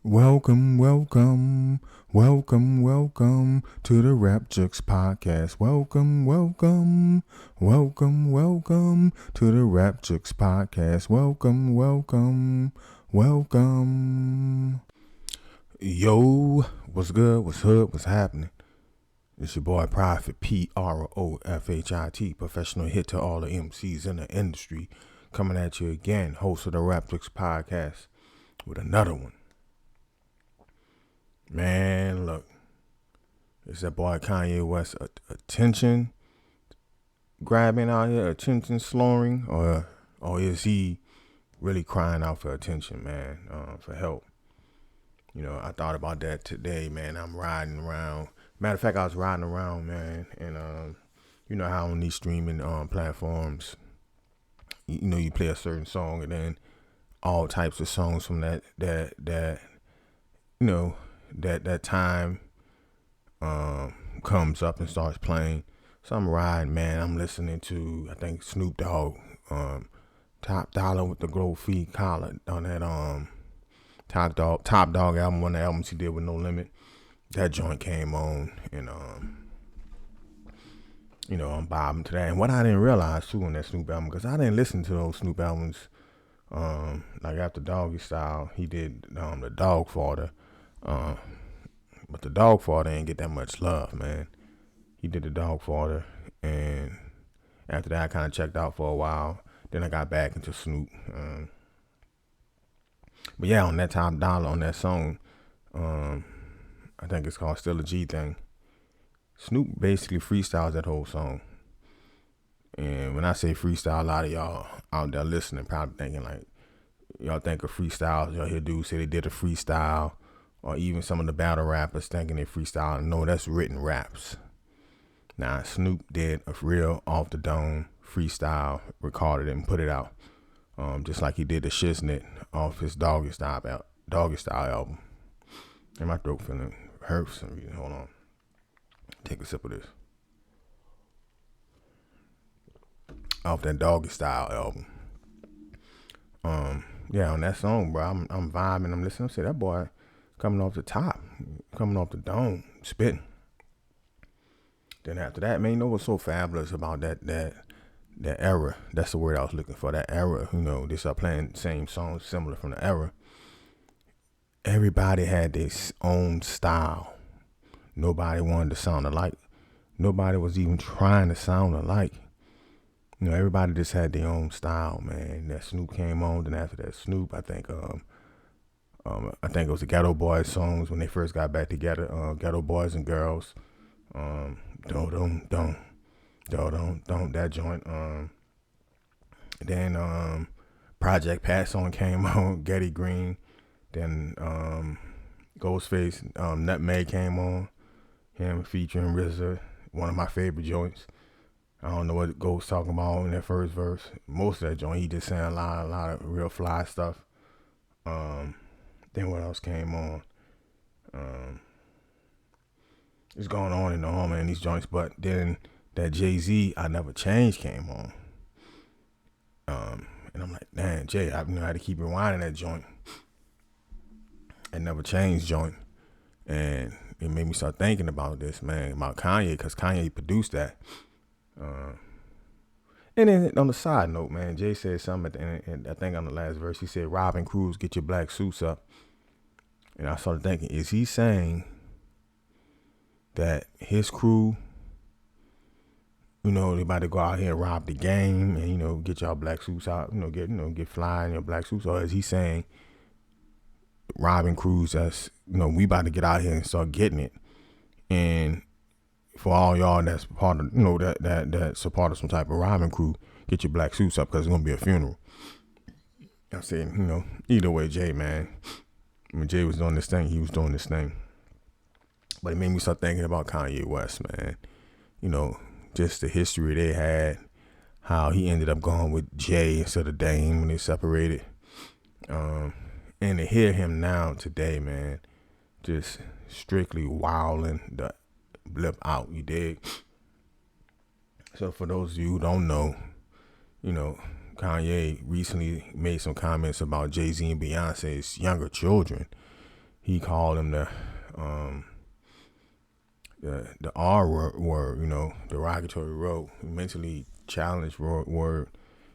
Welcome, welcome, welcome, welcome to the Rap Jux Podcast. Welcome, welcome, welcome, welcome to the Rap Jux Podcast. Welcome, welcome, welcome. Yo, what's good? What's hood? What's happening? It's your boy Prophet, Profit, professional hit to all the MCs in the industry, coming at you again, host of the Rap Jux Podcast with another one. Man, look, it's that boy Kanye West attention grabbing out here, attention slurring, or is he really crying out for attention, man, for help? You know, I thought about that today, man. I'm riding around. Matter of fact, I was riding around, man, and you know how on these streaming platforms, you know, you play a certain song and then all types of songs from that you know, that time comes up and starts playing. So I'm riding, man. I'm listening to, I think, Snoop Dogg, Top Dollar with the Gold Feet Collar on that Top Dog album, one of the albums he did with No Limit. That joint came on, and you know, I'm bobbing to that. And what I didn't realize too on that Snoop album, because I didn't listen to those Snoop albums, like after Doggy Style, he did the Dog Father. But the Dog Father ain't get that much love, man. He did the Dog Father, and after that I kind of checked out for a while. Then I got back into Snoop. But yeah, on that Top Dollar, on that song, I think it's called Still a G Thing, Snoop basically freestyles that whole song. And when I say freestyle, a lot of y'all out there listening probably thinking like, y'all think of freestyles, y'all hear dudes say they did a freestyle, or even some of the battle rappers thinking they freestyle. No, that's written raps. Now, Snoop did a real off the dome freestyle, recorded it and put it out, just like he did the Shiznit off his Doggy Style album. And my throat feeling hurt for some reason. Hold on, take a sip of this. Off that Doggy Style album. Yeah, on that song, bro, I'm vibing, I'm listening. I say that boy coming off the top, coming off the dome, spitting. Then after that, man, you know what's so fabulous about that era? That's the word I was looking for. That era, you know, they start playing the same songs similar from the era. Everybody had their own style. Nobody wanted to sound alike. Nobody was even trying to sound alike. You know, everybody just had their own style, man. That Snoop came on, then after that Snoop, I think it was the Ghetto Boys songs when they first got back together. Ghetto Boys and Girls. Don't, that joint. Then Project Pat song came on, Getty Green. Then Ghostface, Nutmeg came on, him featuring RZA, one of my favorite joints. I don't know what Ghost talking about in that first verse. Most of that joint, he just saying a lot of real fly stuff. Then what else came on? It's going on and on, man, these joints. But then that Jay-Z, I Never Changed came on. And I'm like, damn, Jay, I had to keep rewinding that joint. I Never Changed joint. And it made me start thinking about this, man, about Kanye, because Kanye produced that. And then on the side note, man, Jay said something at the end, and I think on the last verse, he said, "Robin Cruz, get your black suits up." And I started thinking, is he saying that his crew, you know, they about to go out here and rob the game and, you know, get y'all black suits out, get fly in your black suits? Or is he saying Robin Cruz, that's, we about to get out here and start getting it? And for all y'all that's part of, that's a part of some type of robbing crew, get your black suits up because it's going to be a funeral. I'm saying, either way, Jay, man, when Jay was doing this thing, he was doing this thing. But it made me start thinking about Kanye West, man. Just the history they had, how he ended up going with Jay instead of Dame when they separated. And to hear him now today, man, just strictly wilding the blip out, you dig? So for those of you who don't know, Kanye recently made some comments about Jay-Z and Beyonce's younger children. he called him the R word, derogatory word, mentally challenged word.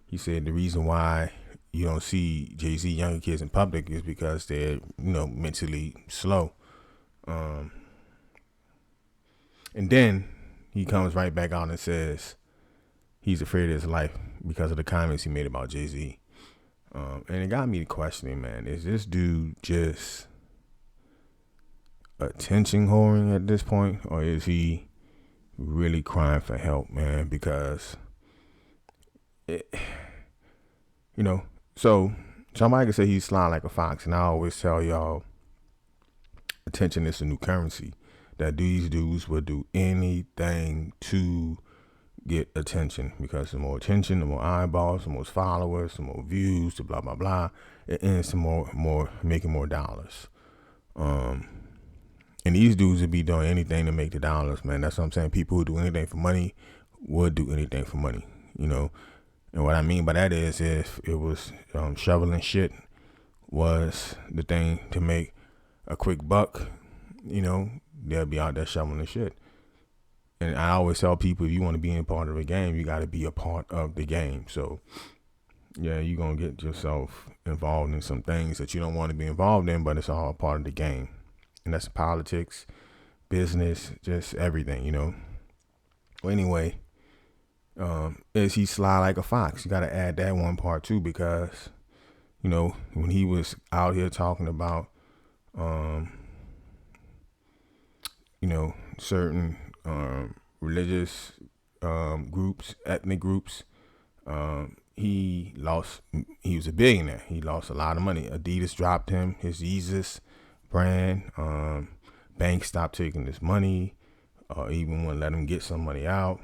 He said the reason why you don't see Jay-Z younger kids in public is because they're, mentally slow. And then he comes right back out and says he's afraid of his life because of the comments he made about Jay-Z. And it got me questioning, man, is this dude just attention whoring at this point, or is he really crying for help, man? Because so somebody can say he's sly like a fox, and I always tell y'all, attention is the new currency. That these dudes will do anything to get attention, because the more attention, the more eyeballs, the more followers, the more views, the blah blah blah. It ends to more making more dollars. And these dudes would be doing anything to make the dollars, man. That's what I'm saying. People who do anything for money would do anything for money, And what I mean by that is, if it was shoveling shit was the thing to make a quick buck, they'll be out there shoveling the shit. And I always tell people, if you want to be a part of the game, you got to be a part of the game. So, yeah, you're going to get yourself involved in some things that you don't want to be involved in, but it's all a part of the game. And that's politics, business, just everything, Well, anyway, is he sly like a fox? You got to add that one part too, because, when he was out here talking about, certain religious groups, ethnic groups, he was a billionaire. He lost a lot of money. Adidas dropped him, his Yeezus brand. Banks stopped taking his money, even wouldn't let him get some money out.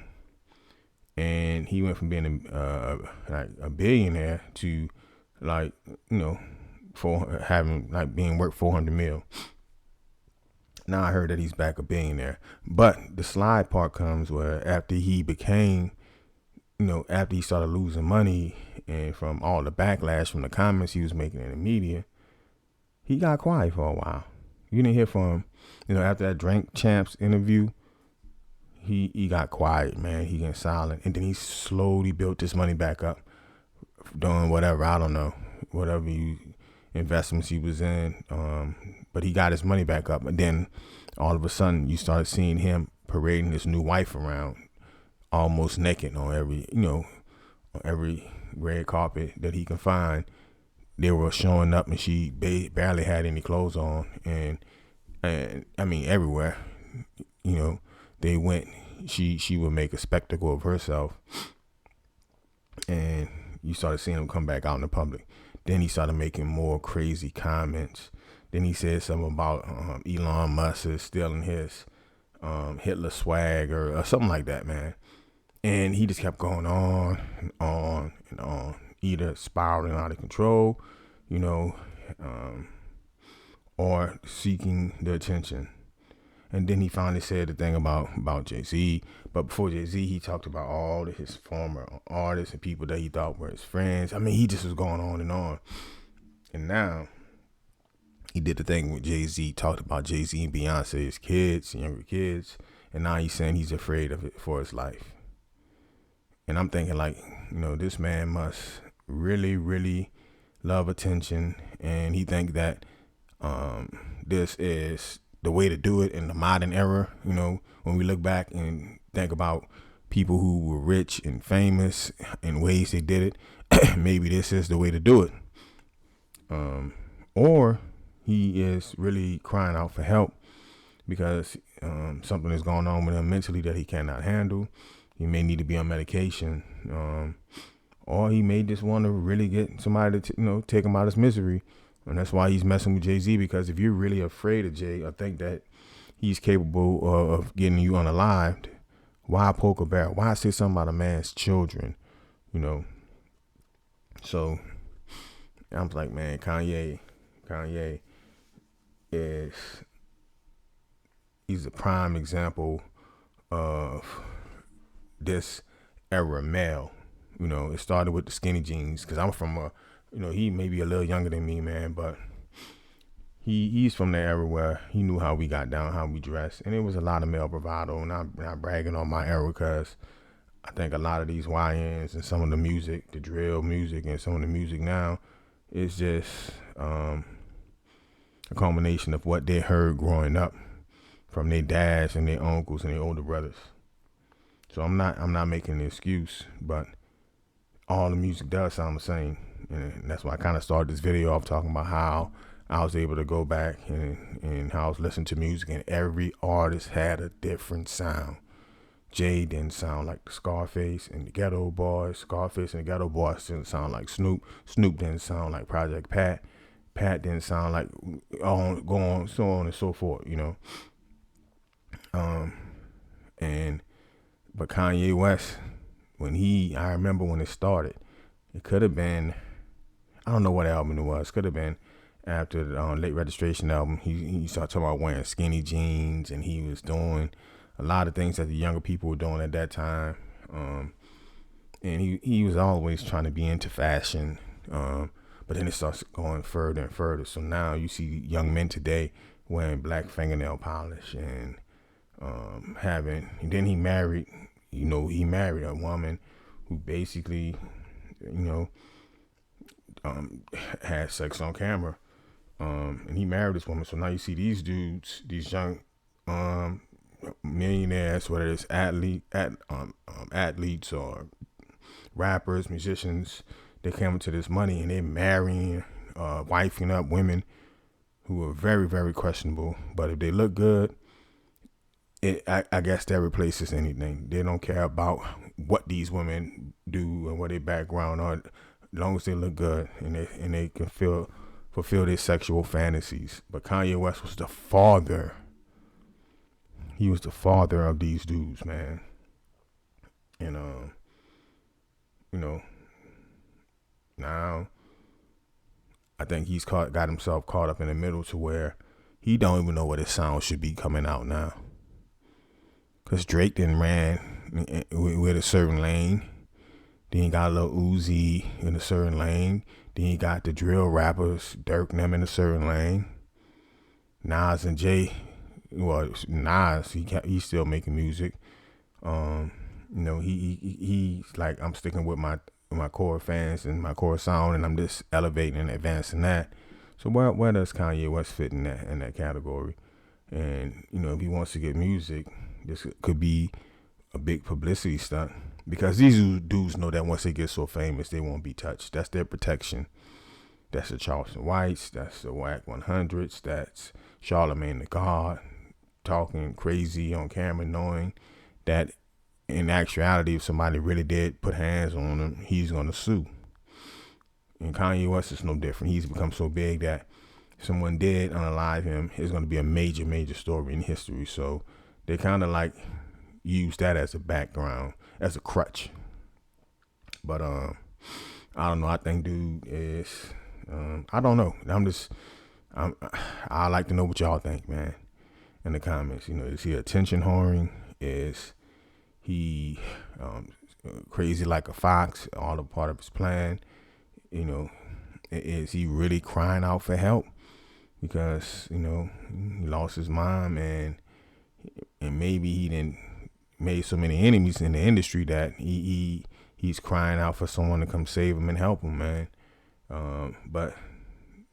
And he went from being a billionaire to for having being worth 400 mil. Now I heard that he's back a billionaire. But the slide part comes where after he became, after he started losing money and from all the backlash from the comments he was making in the media, he got quiet for a while. You didn't hear from him, after that Drink Champs interview, he got quiet, man. He got silent. And then he slowly built his money back up, doing whatever, I don't know, whatever investments he was in. But he got his money back up. And then all of a sudden you started seeing him parading his new wife around almost naked on every red carpet that he can find. They were showing up and she barely had any clothes on. And I mean, everywhere, they went, she would make a spectacle of herself. And you started seeing him come back out in the public. Then he started making more crazy comments. Then he said something about Elon Musk is stealing his Hitler swag or something like that, man. And he just kept going on and on and on, either spiraling out of control, or seeking the attention. And then he finally said the thing about Jay-Z. But before Jay-Z, he talked about all of his former artists and people that he thought were his friends. I mean, he just was going on and on. And now he did the thing with Jay-Z, talked about Jay-Z and Beyonce's kids, younger kids. And now he's saying he's afraid of it for his life. And I'm thinking this man must really, really love attention. And he think that this is the way to do it in the modern era. When we look back and think about people who were rich and famous and ways they did it, maybe this is the way to do it. Or he is really crying out for help because something is going on with him mentally that he cannot handle. He may need to be on medication, or he may just want to really get somebody to take him out of his misery. And that's why he's messing with Jay-Z, because if you're really afraid of Jay or think that he's capable of getting you unalived, why poke a bear? Why say something about a man's children? So I'm like, man, Kanye he's a prime example of this era male. It started with the skinny jeans, because I'm from he may be a little younger than me, man, but he's from the era where he knew how we got down, how we dressed, and it was a lot of male bravado. Not bragging on my era, because I think a lot of these YNs and some of the music, the drill music, and some of the music now is just a culmination of what they heard growing up from their dads and their uncles and their older brothers. So I'm not making an excuse, but all the music does sound the same, and that's why I kind of started this video off talking about how I was able to go back and how I was listening to music, and every artist had a different sound. Jay didn't sound like the Scarface and the Ghetto Boys. Scarface and the Ghetto Boys didn't sound like Snoop. Snoop didn't sound like Project Pat. Pat didn't sound like so on and so forth, you know. But Kanye West, I remember when it started, it could have been, I don't know what album it was. Could have been after the Late Registration album. He started talking about wearing skinny jeans, and he was doing a lot of things that the younger people were doing at that time. And he was always trying to be into fashion. But then it starts going further and further. So now you see young men today wearing black fingernail polish and and then he married a woman who basically, had sex on camera. And he married this woman. So now you see these dudes, these young millionaires, whether it's athletes or rappers, musicians, they came into this money and they're marrying, wifing up women who are very, very questionable. But if they look good, I guess that replaces anything. They don't care about what these women do and what their background are, as long as they look good and they can fulfill their sexual fantasies. But Kanye West was the father. He was the father of these dudes, man. And now I think he's got himself caught up in the middle to where he don't even know what his sound should be coming out now. Cause Drake didn't ran with a certain lane. Then he got a little Uzi in a certain lane. Then he got the drill rappers, Dirk and them in a certain lane. Nas and Jay, Nas, he's still making music. He's like, I'm sticking with my core fans and my core sound, and I'm just elevating and advancing that. So where does Kanye West fit in that category? And if he wants to get music, this could be a big publicity stunt, because these dudes know that once they get so famous, they won't be touched. That's their protection. That's the Charleston Whites. That's the Whack 100s. That's Charlemagne the God talking crazy on camera, knowing that in actuality, if somebody really did put hands on him, he's going to sue. And Kanye West is no different. He's become so big that if someone did unalive him, it's going to be a major, major story in history. So they kind of like use that as a background, as a crutch. But I don't know. I think dude is, I don't know. I like to know what y'all think, man, in the comments. Is he attention whoring? Is he crazy like a fox? All a part of his plan? Is he really crying out for help because he lost his mom, and maybe he didn't made so many enemies in the industry that he's crying out for someone to come save him and help him, man. But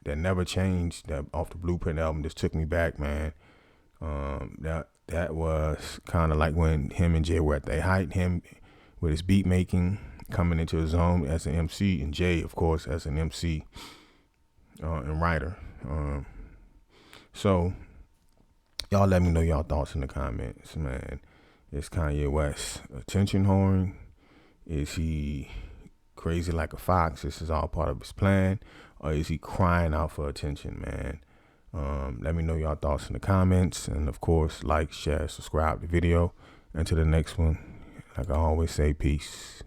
that never changed. That Off the Blueprint album just took me back, man. That was kind of like when him and Jay were at their height. Him with his beat making, coming into his own as an MC, and Jay, of course, as an MC and writer. So y'all let me know y'all thoughts in the comments, man. Is Kanye West attention whoring? Is he crazy like a fox? This is all part of his plan, or is he crying out for attention, man? Let me know y'all thoughts in the comments, and of course, like, share, subscribe the video. Until the next one, like I always say, peace.